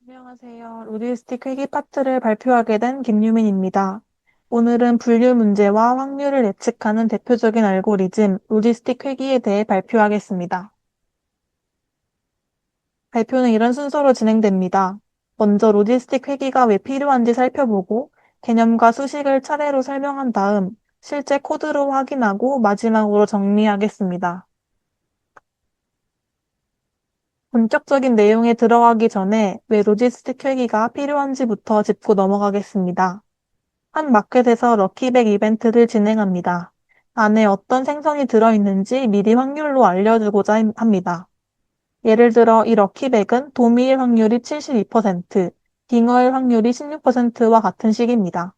안녕하세요. 로지스틱 회계 파트를 발표하게 된 김유민입니다. 오늘은 분류 문제와 확률을 예측하는 대표적인 알고리즘 로지스틱 회계에 대해 발표하겠습니다. 발표는 이런 순서로 진행됩니다. 먼저 로지스틱 회계가 왜 필요한지 살펴보고 개념과 수식을 차례로 설명한 다음 실제 코드로 확인하고 마지막으로 정리하겠습니다. 본격적인 내용에 들어가기 전에 왜 로지스틱 회계가 필요한지부터 짚고 넘어가겠습니다. 한 마켓에서 럭키백 이벤트를 진행합니다. 안에 어떤 생선이 들어있는지 미리 확률로 알려주고자 합니다. 예를 들어 이 럭키백은 도미일 확률이 72%, 빙어일 확률이 16%와 같은 식입니다.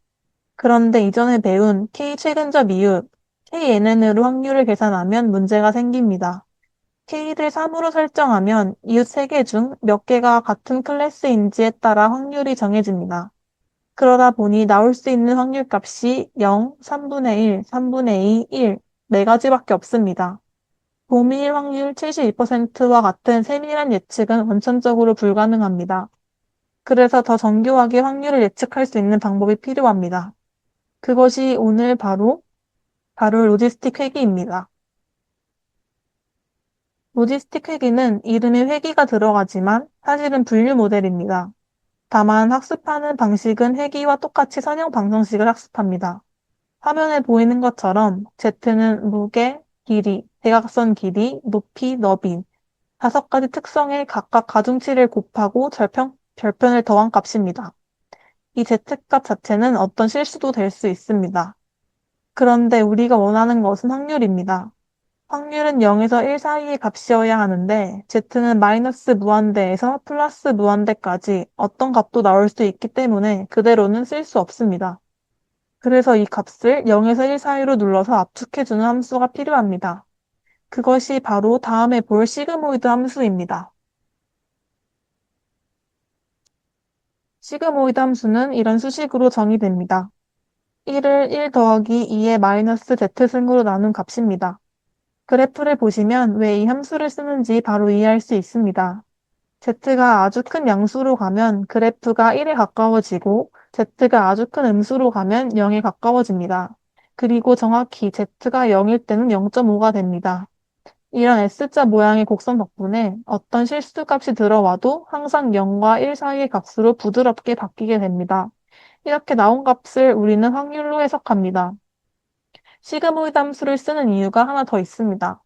그런데 이전에 배운 K 최근접 이웃, KNN으로 확률을 계산하면 문제가 생깁니다. K를 3으로 설정하면 이웃 3개 중 몇 개가 같은 클래스인지에 따라 확률이 정해집니다. 그러다 보니 나올 수 있는 확률값이 0, 3분의 1, 3분의 2, 1, 네 가지밖에 없습니다. 도미일 확률 72%와 같은 세밀한 예측은 원천적으로 불가능합니다. 그래서 더 정교하게 확률을 예측할 수 있는 방법이 필요합니다. 그것이 오늘 바로 로지스틱 회계입니다. 로지스틱 회계는 이름에 회계가 들어가지만 사실은 분류 모델입니다. 다만 학습하는 방식은 회계와 똑같이 선형 방정식을 학습합니다. 화면에 보이는 것처럼 Z는 무게, 길이, 대각선 길이, 높이, 너비 5가지 특성의 각각 가중치를 곱하고 별편을 더한 값입니다. 이 Z값 자체는 어떤 실수도 될 수 있습니다. 그런데 우리가 원하는 것은 확률입니다. 확률은 0에서 1 사이의 값이어야 하는데 Z는 마이너스 무한대에서 플러스 무한대까지 어떤 값도 나올 수 있기 때문에 그대로는 쓸 수 없습니다. 그래서 이 값을 0에서 1 사이로 눌러서 압축해주는 함수가 필요합니다. 그것이 바로 다음에 볼 시그모이드 함수입니다. 시그모이드 함수는 이런 수식으로 정의됩니다. 1을 1 더하기 2의 마이너스 z승으로 나눈 값입니다. 그래프를 보시면 왜 이 함수를 쓰는지 바로 이해할 수 있습니다. z가 아주 큰 양수로 가면 그래프가 1에 가까워지고 z가 아주 큰 음수로 가면 0에 가까워집니다. 그리고 정확히 z가 0일 때는 0.5가 됩니다. 이런 S자 모양의 곡선 덕분에 어떤 실수값이 들어와도 항상 0과 1 사이의 값으로 부드럽게 바뀌게 됩니다. 이렇게 나온 값을 우리는 확률로 해석합니다. 시그모이드 함수를 쓰는 이유가 하나 더 있습니다.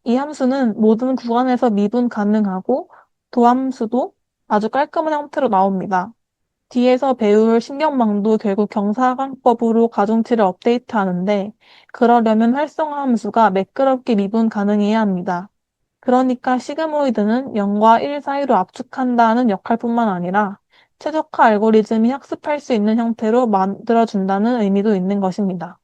이 함수는 모든 구간에서 미분 가능하고 도함수도 아주 깔끔한 형태로 나옵니다. 뒤에서 배울 신경망도 결국 경사각법으로 가중치를 업데이트하는데 그러려면 활성화 함수가 매끄럽게 미분 가능해야 합니다. 그러니까 시그모이드는 0과 1 사이로 압축한다는 역할뿐만 아니라 최적화 알고리즘이 학습할 수 있는 형태로 만들어준다는 의미도 있는 것입니다.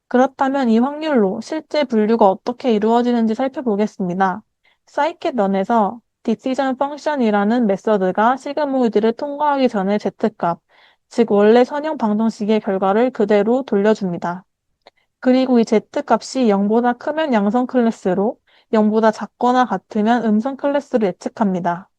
그렇다면 이 확률로 실제 분류가 어떻게 이루어지는지 살펴보겠습니다. scikit-learn에서 decision function이라는 메서드가 시그모이드를 통과하기 전에 z값, 즉 원래 선형 방정식의 결과를 그대로 돌려줍니다. 그리고 이 z값이 0보다 크면 양성 클래스로 0보다 작거나 같으면 음성 클래스로 예측합니다.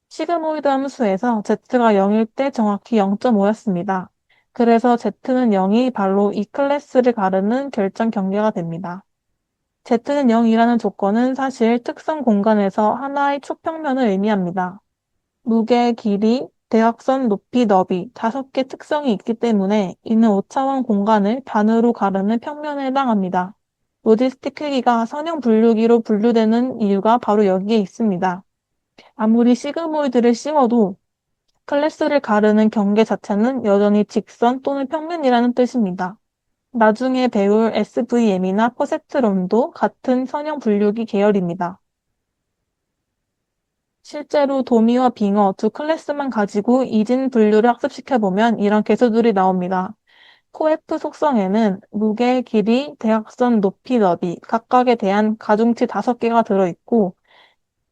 시그모이드 함수에서 z가 0일 때 정확히 0.5였습니다. 그래서 z는 0이 바로 이 클래스를 가르는 결정 경계가 됩니다. z는 0이라는 조건은 사실 특성 공간에서 하나의 초평면을 의미합니다. 무게, 길이, 대각선, 높이, 너비 5개 특성이 있기 때문에 이는 5차원 공간을 반으로 가르는 평면에 해당합니다. 로지스틱 회기가 선형 분류기로 분류되는 이유가 바로 여기에 있습니다. 아무리 시그모이드를 씌워도 클래스를 가르는 경계 자체는 여전히 직선 또는 평면이라는 뜻입니다. 나중에 배울 SVM이나 퍼세트론도 같은 선형 분류기 계열입니다. 실제로 도미와 빙어 두 클래스만 가지고 이진 분류를 학습시켜보면 이런 개수들이 나옵니다. 코F 속성에는 무게, 길이, 대각선, 높이, 너비 각각에 대한 가중치 5개가 들어있고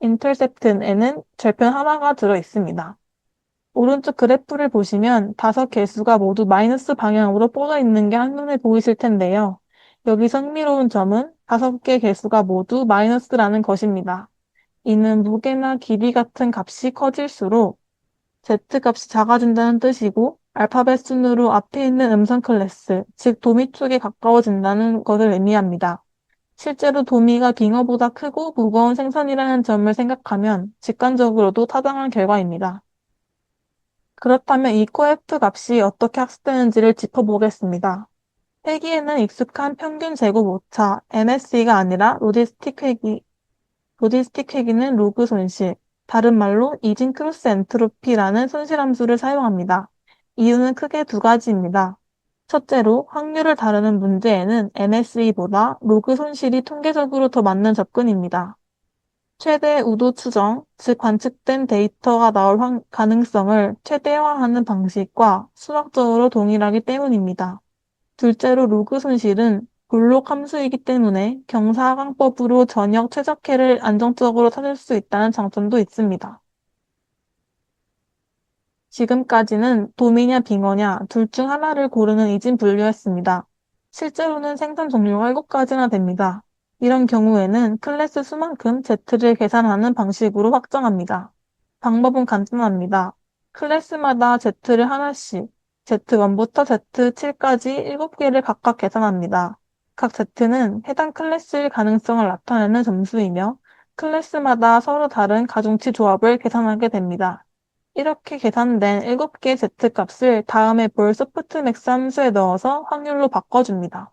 인터셉트에는 절편 하나가 들어있습니다. 오른쪽 그래프를 보시면 5개수가 모두 마이너스 방향으로 뻗어 있는 게 한눈에 보이실 텐데요. 여기서 흥미로운 점은 5개 개수가 모두 마이너스라는 것입니다. 이는 무게나 길이 같은 값이 커질수록 Z값이 작아진다는 뜻이고 알파벳 순으로 앞에 있는 음성 클래스, 즉 도미 쪽에 가까워진다는 것을 의미합니다. 실제로 도미가 빙어보다 크고 무거운 생선이라는 점을 생각하면 직관적으로도 타당한 결과입니다. 그렇다면 이 코F 값이 어떻게 학습되는지를 짚어보겠습니다. 회기에는 익숙한 평균 제곱 오차, MSE가 아니라 로지스틱 회기는 로그 손실, 다른 말로 이진 크로스 엔트로피라는 손실함수를 사용합니다. 이유는 크게 두 가지입니다. 첫째로 확률을 다루는 문제에는 MSE보다 로그 손실이 통계적으로 더 맞는 접근입니다. 최대 우도 추정, 즉 관측된 데이터가 나올 가능성을 최대화하는 방식과 수학적으로 동일하기 때문입니다. 둘째로 로그 손실은 볼록 함수이기 때문에 경사하강법으로 전역 최적해를 안정적으로 찾을 수 있다는 장점도 있습니다. 지금까지는 도미냐 빙어냐 둘 중 하나를 고르는 이진 분류였습니다. 실제로는 생산 종류가 7가지나 됩니다. 이런 경우에는 클래스 수만큼 Z를 계산하는 방식으로 확정합니다. 방법은 간단합니다. 클래스마다 Z를 하나씩, Z1부터 Z7까지 7개를 각각 계산합니다. 각 Z는 해당 클래스의 가능성을 나타내는 점수이며 클래스마다 서로 다른 가중치 조합을 계산하게 됩니다. 이렇게 계산된 7개의 Z값을 다음에 볼 소프트맥스 함수에 넣어서 확률로 바꿔줍니다.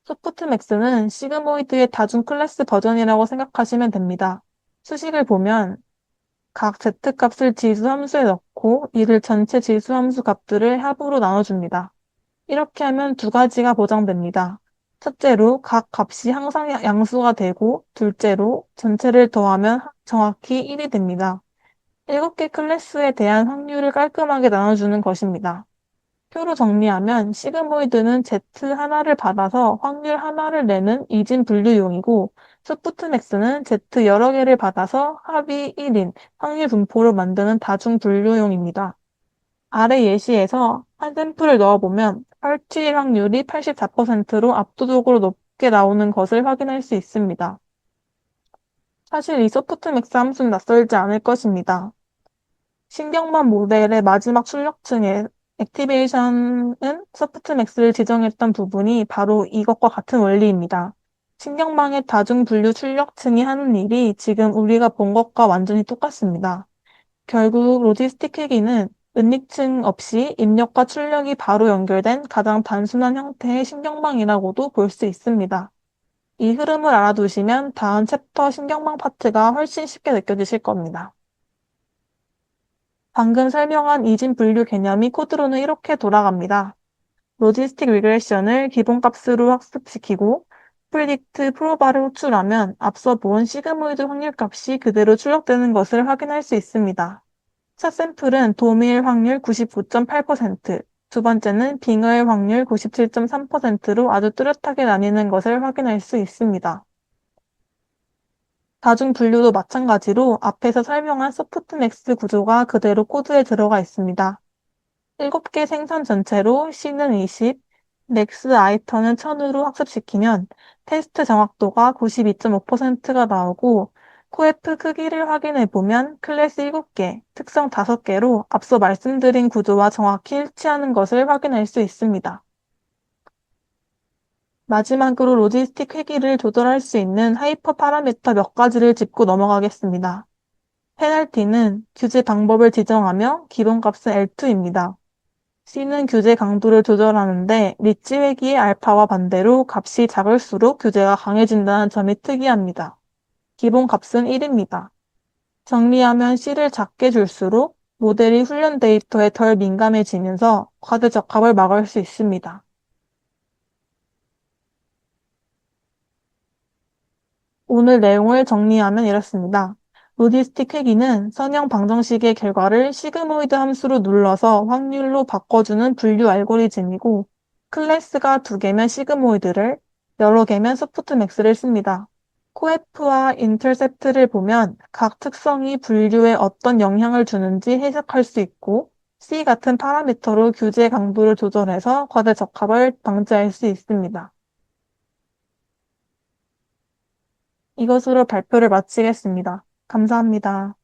소프트맥스는 시그모이드의 다중 클래스 버전이라고 생각하시면 됩니다. 수식을 보면 각 Z값을 지수 함수에 넣고 이를 전체 지수 함수 값들을 합으로 나눠줍니다. 이렇게 하면 두 가지가 보장됩니다. 첫째로 각 값이 항상 양수가 되고 둘째로 전체를 더하면 정확히 1이 됩니다. 7개 클래스에 대한 확률을 깔끔하게 나눠주는 것입니다. 표로 정리하면 시그모이드는 Z 하나를 받아서 확률 하나를 내는 이진 분류용이고 소프트맥스는 Z 여러 개를 받아서 합이 1인 확률 분포를 만드는 다중 분류용입니다. 아래 예시에서 한 샘플을 넣어보면 헐트일 확률이 84%로 압도적으로 높게 나오는 것을 확인할 수 있습니다. 사실 이 소프트맥스 함수는 낯설지 않을 것입니다. 신경망 모델의 마지막 출력층의 액티베이션은 소프트맥스를 지정했던 부분이 바로 이것과 같은 원리입니다. 신경망의 다중 분류 출력층이 하는 일이 지금 우리가 본 것과 완전히 똑같습니다. 결국 로지스틱 회기는 은닉층 없이 입력과 출력이 바로 연결된 가장 단순한 형태의 신경망이라고도 볼 수 있습니다. 이 흐름을 알아두시면 다음 챕터 신경망 파트가 훨씬 쉽게 느껴지실 겁니다. 방금 설명한 이진 분류 개념이 코드로는 이렇게 돌아갑니다. 로지스틱 리그레션을 기본값으로 학습시키고 프리딕트 프로바를 호출하면 앞서 본 시그모이드 확률값이 그대로 출력되는 것을 확인할 수 있습니다. 첫 샘플은 도미일 확률 99.8%, 두 번째는 빙어일 확률 97.3%로 아주 뚜렷하게 나뉘는 것을 확인할 수 있습니다. 다중 분류도 마찬가지로 앞에서 설명한 소프트맥스 구조가 그대로 코드에 들어가 있습니다. 7개 생산 전체로 C는 20, 넥스 아이터는 1000으로 학습시키면 테스트 정확도가 92.5%가 나오고 코F 크기를 확인해 보면 클래스 7개, 특성 5개로 앞서 말씀드린 구조와 정확히 일치하는 것을 확인할 수 있습니다. 마지막으로 로지스틱 회기를 조절할 수 있는 하이퍼 파라미터 몇 가지를 짚고 넘어가겠습니다. 페널티는 규제 방법을 지정하며 기본값은 L2입니다. C는 규제 강도를 조절하는데 리치 회기의 알파와 반대로 값이 작을수록 규제가 강해진다는 점이 특이합니다. 기본값은 1입니다. 정리하면 C를 작게 줄수록 모델이 훈련 데이터에 덜 민감해지면서 과대적합을 막을 수 있습니다. 오늘 내용을 정리하면 이렇습니다. 로지스틱 회기는 선형 방정식의 결과를 시그모이드 함수로 눌러서 확률로 바꿔주는 분류 알고리즘이고 클래스가 2개면 시그모이드를, 여러 개면 소프트맥스를 씁니다. 코에프와 인터셉트를 보면 각 특성이 분류에 어떤 영향을 주는지 해석할 수 있고 C 같은 파라미터로 규제 강도를 조절해서 과대적합을 방지할 수 있습니다. 이것으로 발표를 마치겠습니다. 감사합니다.